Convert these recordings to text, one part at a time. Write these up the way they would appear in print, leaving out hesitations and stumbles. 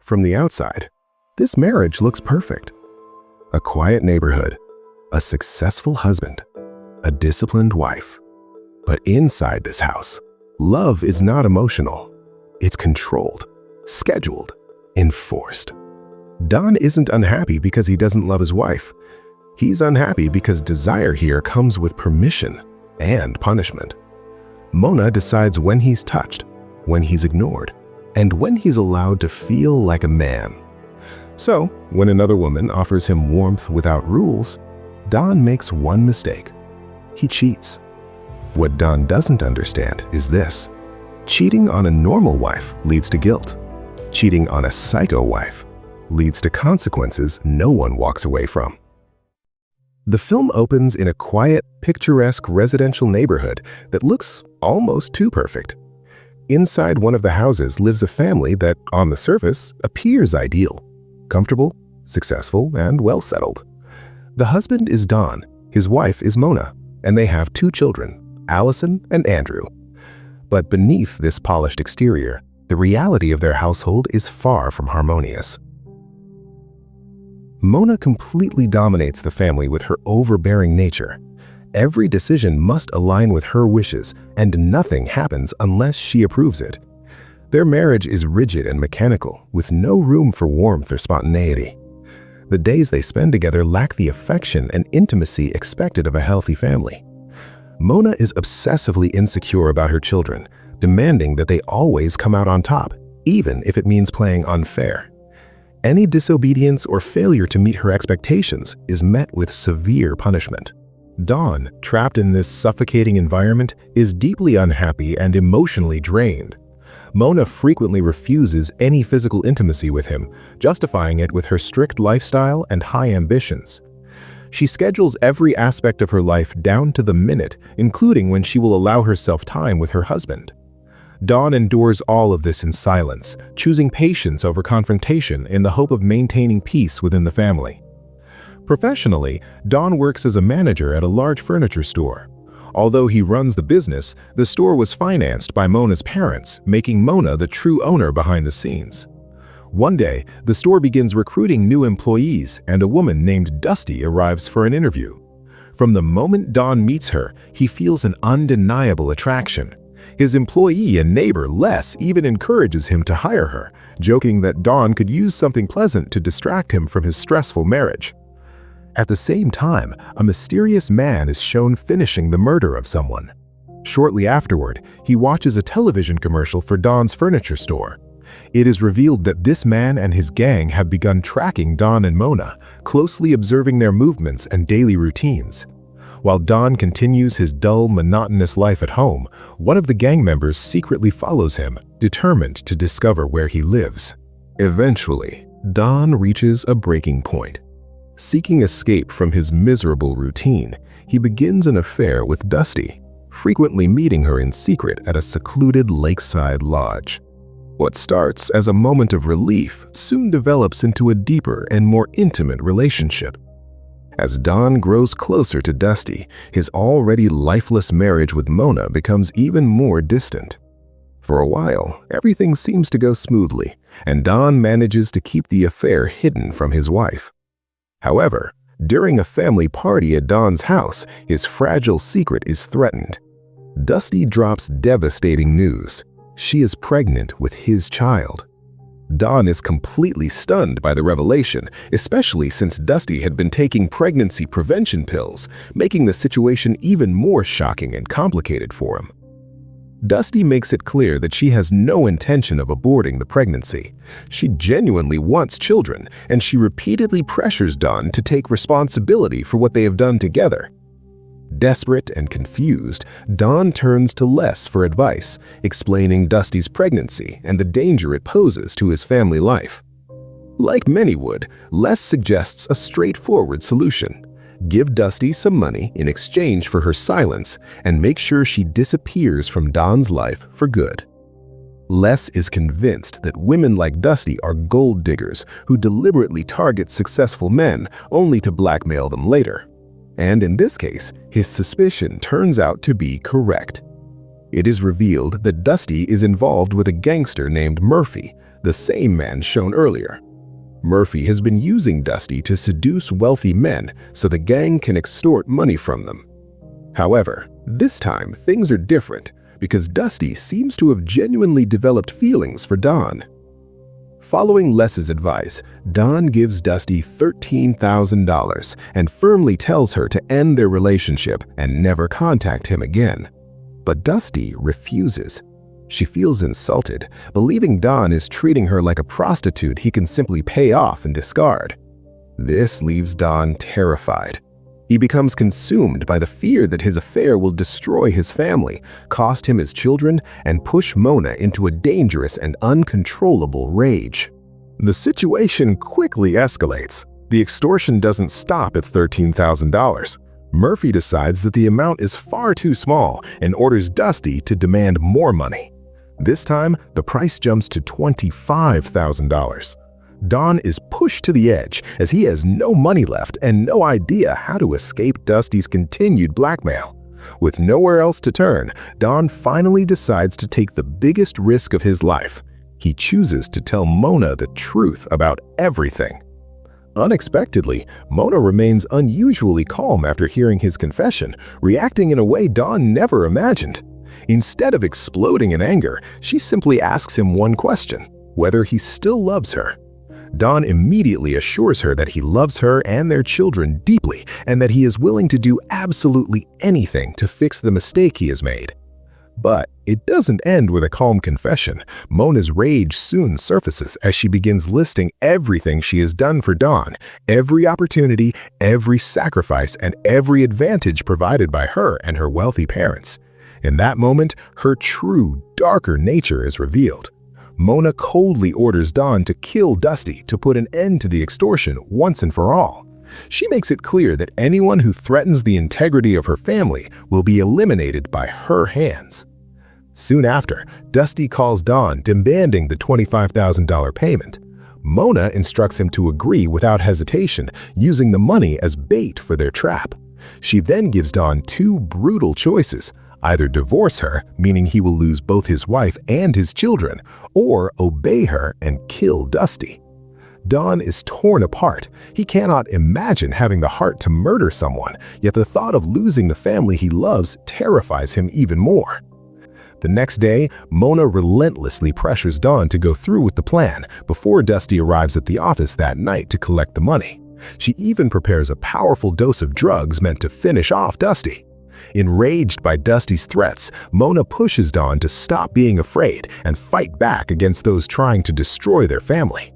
From the outside, this marriage looks perfect. A quiet neighborhood, a successful husband, a disciplined wife. But inside this house, love is not emotional. It's controlled, scheduled, enforced. Don isn't unhappy because he doesn't love his wife. He's unhappy because desire here comes with permission and punishment. Mona decides when he's touched, when he's ignored, and when he's allowed to feel like a man. So, when another woman offers him warmth without rules, Don makes one mistake. He cheats. What Don doesn't understand is this: cheating on a normal wife leads to guilt. Cheating on a psycho wife leads to consequences no one walks away from. The film opens in a quiet, picturesque residential neighborhood that looks almost too perfect. Inside one of the houses lives a family that, on the surface, appears ideal, comfortable, successful, and well-settled. The husband is Don, his wife is Mona, and they have 2 children, Allison and Andrew. But beneath this polished exterior, the reality of their household is far from harmonious. Mona completely dominates the family with her overbearing nature. Every decision must align with her wishes, and nothing happens unless she approves it. Their marriage is rigid and mechanical, with no room for warmth or spontaneity. The days they spend together lack the affection and intimacy expected of a healthy family. Mona is obsessively insecure about her children, demanding that they always come out on top, even if it means playing unfair. Any disobedience or failure to meet her expectations is met with severe punishment. Don, trapped in this suffocating environment, is deeply unhappy and emotionally drained. Mona frequently refuses any physical intimacy with him, justifying it with her strict lifestyle and high ambitions. She schedules every aspect of her life down to the minute, including when she will allow herself time with her husband. Don endures all of this in silence, choosing patience over confrontation in the hope of maintaining peace within the family. Professionally, Don works as a manager at a large furniture store. Although he runs the business, the store was financed by Mona's parents, making Mona the true owner behind the scenes. One day, the store begins recruiting new employees, and a woman named Dusty arrives for an interview. From the moment Don meets her, he feels an undeniable attraction. His employee and neighbor Les even encourages him to hire her, joking that Don could use something pleasant to distract him from his stressful marriage. At the same time, a mysterious man is shown finishing the murder of someone. Shortly afterward, he watches a television commercial for Don's furniture store. It is revealed that this man and his gang have begun tracking Don and Mona, closely observing their movements and daily routines. While Don continues his dull, monotonous life at home, one of the gang members secretly follows him, determined to discover where he lives. Eventually, Don reaches a breaking point. Seeking escape from his miserable routine, he begins an affair with Dusty, frequently meeting her in secret at a secluded lakeside lodge. What starts as a moment of relief soon develops into a deeper and more intimate relationship. As Don grows closer to Dusty, his already lifeless marriage with Mona becomes even more distant. For a while, everything seems to go smoothly, and Don manages to keep the affair hidden from his wife. However, during a family party at Don's house, his fragile secret is threatened. Dusty drops devastating news. She is pregnant with his child. Don is completely stunned by the revelation, especially since Dusty had been taking pregnancy prevention pills, making the situation even more shocking and complicated for him. Dusty makes it clear that she has no intention of aborting the pregnancy. She genuinely wants children, and she repeatedly pressures Don to take responsibility for what they have done together. Desperate and confused, Don turns to Les for advice, explaining Dusty's pregnancy and the danger it poses to his family life. Like many would, Les suggests a straightforward solution. Give Dusty some money in exchange for her silence and make sure she disappears from Don's life for good. Les is convinced that women like Dusty are gold diggers who deliberately target successful men only to blackmail them later. And in this case, his suspicion turns out to be correct. It is revealed that Dusty is involved with a gangster named Murphy, the same man shown earlier. Murphy has been using Dusty to seduce wealthy men so the gang can extort money from them. However, this time things are different because Dusty seems to have genuinely developed feelings for Dawn. Following Les's advice, Dawn gives Dusty $13,000 and firmly tells her to end their relationship and never contact him again. But Dusty refuses. She feels insulted, believing Dawn is treating her like a prostitute he can simply pay off and discard. This leaves Dawn terrified. He becomes consumed by the fear that his affair will destroy his family, cost him his children, and push Mona into a dangerous and uncontrollable rage. The situation quickly escalates. The extortion doesn't stop at $13,000. Murphy decides that the amount is far too small and orders Dusty to demand more money. This time, the price jumps to $25,000. Dawn is pushed to the edge as he has no money left and no idea how to escape Dusty's continued blackmail. With nowhere else to turn, Dawn finally decides to take the biggest risk of his life. He chooses to tell Mona the truth about everything. Unexpectedly, Mona remains unusually calm after hearing his confession, reacting in a way Dawn never imagined. Instead of exploding in anger, she simply asks him one question: whether he still loves her. Dawn immediately assures her that he loves her and their children deeply and that he is willing to do absolutely anything to fix the mistake he has made. But it doesn't end with a calm confession. Mona's rage soon surfaces as she begins listing everything she has done for Dawn, every opportunity, every sacrifice, and every advantage provided by her and her wealthy parents. In that moment, her true, darker nature is revealed. Mona coldly orders Dawn to kill Dusty to put an end to the extortion once and for all. She makes it clear that anyone who threatens the integrity of her family will be eliminated by her hands. Soon after, Dusty calls Dawn demanding the $25,000 payment. Mona instructs him to agree without hesitation, using the money as bait for their trap. She then gives Dawn two brutal choices: either divorce her, meaning he will lose both his wife and his children, or obey her and kill Dusty. Dawn is torn apart. He cannot imagine having the heart to murder someone, yet the thought of losing the family he loves terrifies him even more. The next day, Mona relentlessly pressures Dawn to go through with the plan before Dusty arrives at the office that night to collect the money. She even prepares a powerful dose of drugs meant to finish off Dusty. Enraged by Dusty's threats, Mona pushes Dawn to stop being afraid and fight back against those trying to destroy their family.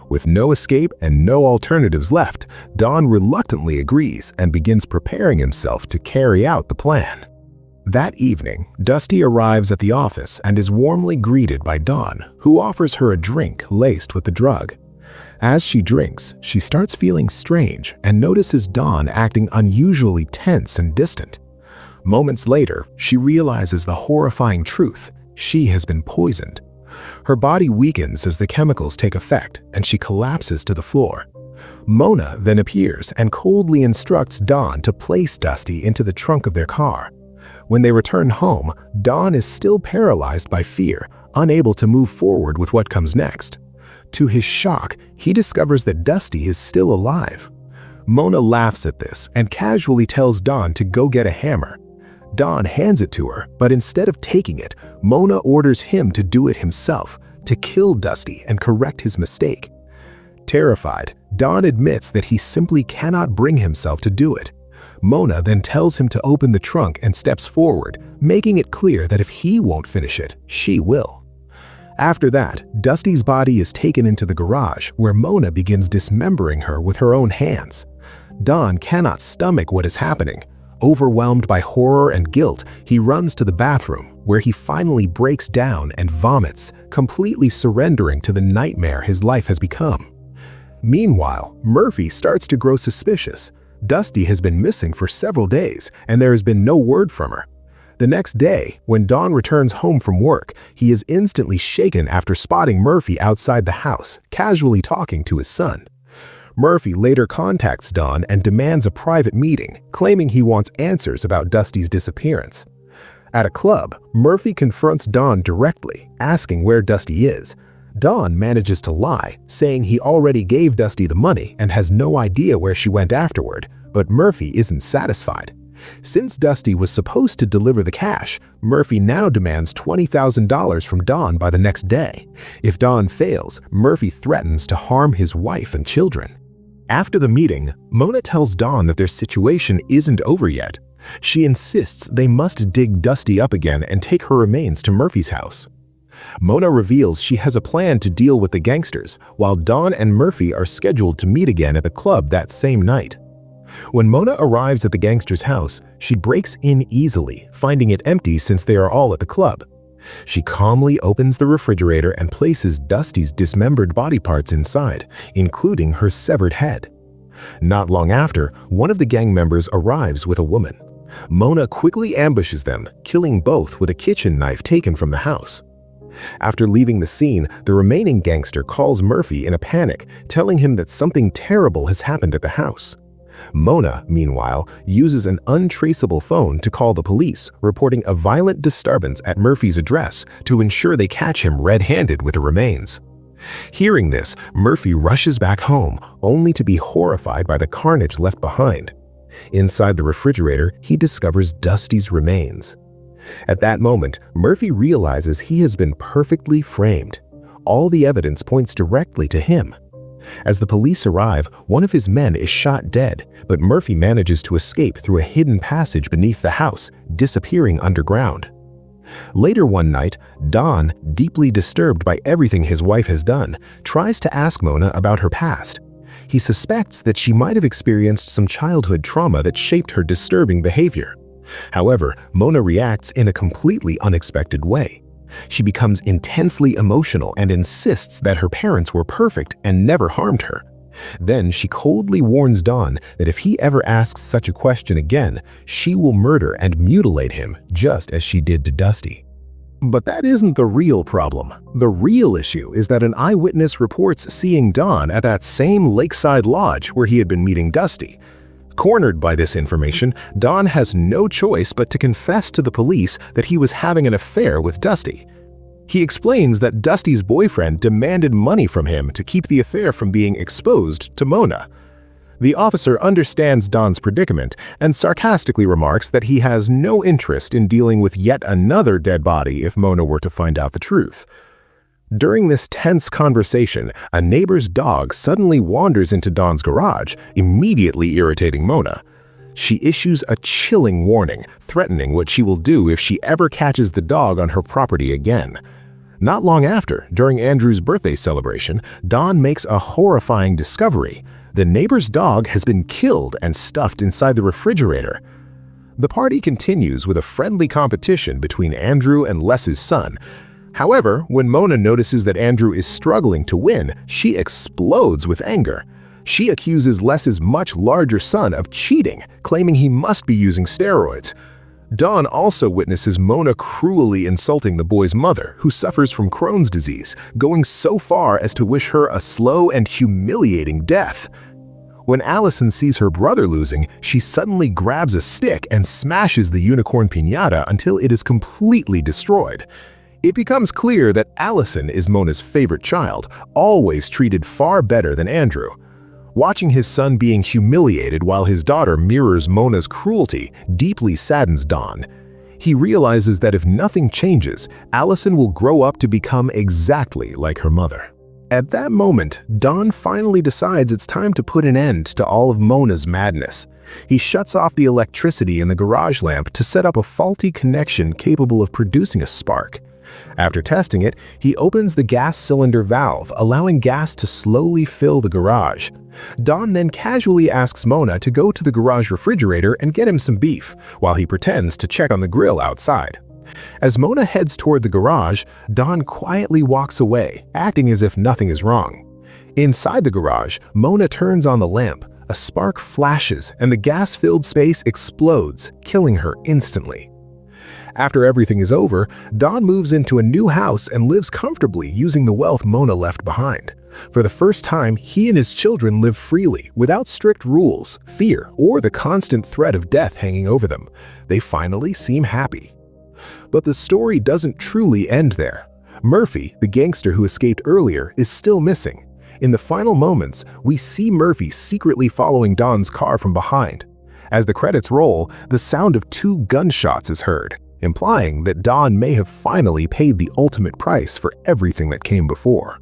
With no escape and no alternatives left, Dawn reluctantly agrees and begins preparing himself to carry out the plan. That evening, Dusty arrives at the office and is warmly greeted by Dawn, who offers her a drink laced with the drug. As she drinks, she starts feeling strange and notices Dawn acting unusually tense and distant. Moments later, she realizes the horrifying truth: she has been poisoned. Her body weakens as the chemicals take effect, and she collapses to the floor. Mona then appears and coldly instructs Dawn to place Dusty into the trunk of their car. When they return home, Dawn is still paralyzed by fear, unable to move forward with what comes next. To his shock, he discovers that Dusty is still alive. Mona laughs at this and casually tells Dawn to go get a hammer. Dawn hands it to her, but instead of taking it, Mona orders him to do it himself, to kill Dusty and correct his mistake. Terrified, Dawn admits that he simply cannot bring himself to do it. Mona then tells him to open the trunk and steps forward, making it clear that if he won't finish it, she will. After that, Dusty's body is taken into the garage, where Mona begins dismembering her with her own hands. Dawn cannot stomach what is happening. Overwhelmed by horror and guilt, he runs to the bathroom, where he finally breaks down and vomits, completely surrendering to the nightmare his life has become. Meanwhile, Murphy starts to grow suspicious. Dusty has been missing for several days, and there has been no word from her. The next day, when Dawn returns home from work, he is instantly shaken after spotting Murphy outside the house, casually talking to his son. Murphy later contacts Dawn and demands a private meeting, claiming he wants answers about Dusty's disappearance. At a club, Murphy confronts Dawn directly, asking where Dusty is. Don manages to lie, saying he already gave Dusty the money and has no idea where she went afterward, but Murphy isn't satisfied. Since Dusty was supposed to deliver the cash, Murphy now demands $20,000 from Don by the next day. If Don fails, Murphy threatens to harm his wife and children. After the meeting, Mona tells Don that their situation isn't over yet. She insists they must dig Dusty up again and take her remains to Murphy's house. Mona reveals she has a plan to deal with the gangsters, while Don and Murphy are scheduled to meet again at the club that same night. When Mona arrives at the gangsters' house, she breaks in easily, finding it empty since they are all at the club. She calmly opens the refrigerator and places Dusty's dismembered body parts inside, including her severed head. Not long after, one of the gang members arrives with a woman. Mona quickly ambushes them, killing both with a kitchen knife taken from the house. After leaving the scene, the remaining gangster calls Murphy in a panic, telling him that something terrible has happened at the house. Mona, meanwhile, uses an untraceable phone to call the police, reporting a violent disturbance at Murphy's address to ensure they catch him red-handed with the remains. Hearing this, Murphy rushes back home, only to be horrified by the carnage left behind. Inside the refrigerator, he discovers Dusty's remains. At that moment, Murphy realizes he has been perfectly framed. All the evidence points directly to him. As the police arrive, one of his men is shot dead, but Murphy manages to escape through a hidden passage beneath the house, disappearing underground. Later one night, Don, deeply disturbed by everything his wife has done, tries to ask Mona about her past. He suspects that she might have experienced some childhood trauma that shaped her disturbing behavior. However, Mona reacts in a completely unexpected way. She becomes intensely emotional and insists that her parents were perfect and never harmed her. Then she coldly warns Don that if he ever asks such a question again, she will murder and mutilate him just as she did to Dusty. But that isn't the real problem. The real issue is that an eyewitness reports seeing Don at that same lakeside lodge where he had been meeting Dusty. Cornered by this information, Don has no choice but to confess to the police that he was having an affair with Dusty. He explains that Dusty's boyfriend demanded money from him to keep the affair from being exposed to Mona. The officer understands Don's predicament and sarcastically remarks that he has no interest in dealing with yet another dead body if Mona were to find out the truth. During this tense conversation, a neighbor's dog suddenly wanders into Don's garage, immediately irritating Mona. She issues a chilling warning, threatening what she will do if she ever catches the dog on her property again. Not long after, during Andrew's birthday celebration, Don makes a horrifying discovery. The neighbor's dog has been killed and stuffed inside the refrigerator. The party continues with a friendly competition between Andrew and Les's son. However, when Mona notices that Andrew is struggling to win, she explodes with anger. She accuses Les's much larger son of cheating, claiming he must be using steroids. Don also witnesses Mona cruelly insulting the boy's mother, who suffers from Crohn's disease, going so far as to wish her a slow and humiliating death. When Allison sees her brother losing, she suddenly grabs a stick and smashes the unicorn piñata until it is completely destroyed. It becomes clear that Allison is Mona's favorite child, always treated far better than Andrew. Watching his son being humiliated while his daughter mirrors Mona's cruelty deeply saddens Don. He realizes that if nothing changes, Allison will grow up to become exactly like her mother. At that moment, Don finally decides it's time to put an end to all of Mona's madness. He shuts off the electricity in the garage lamp to set up a faulty connection capable of producing a spark. After testing it, he opens the gas cylinder valve, allowing gas to slowly fill the garage. Don then casually asks Mona to go to the garage refrigerator and get him some beef, while he pretends to check on the grill outside. As Mona heads toward the garage, Don quietly walks away, acting as if nothing is wrong. Inside the garage, Mona turns on the lamp. A spark flashes, and the gas-filled space explodes, killing her instantly. After everything is over, Don moves into a new house and lives comfortably using the wealth Mona left behind. For the first time, he and his children live freely, without strict rules, fear, or the constant threat of death hanging over them. They finally seem happy. But the story doesn't truly end there. Murphy, the gangster who escaped earlier, is still missing. In the final moments, we see Murphy secretly following Don's car from behind. As the credits roll, the sound of 2 gunshots is heard, implying that Don may have finally paid the ultimate price for everything that came before.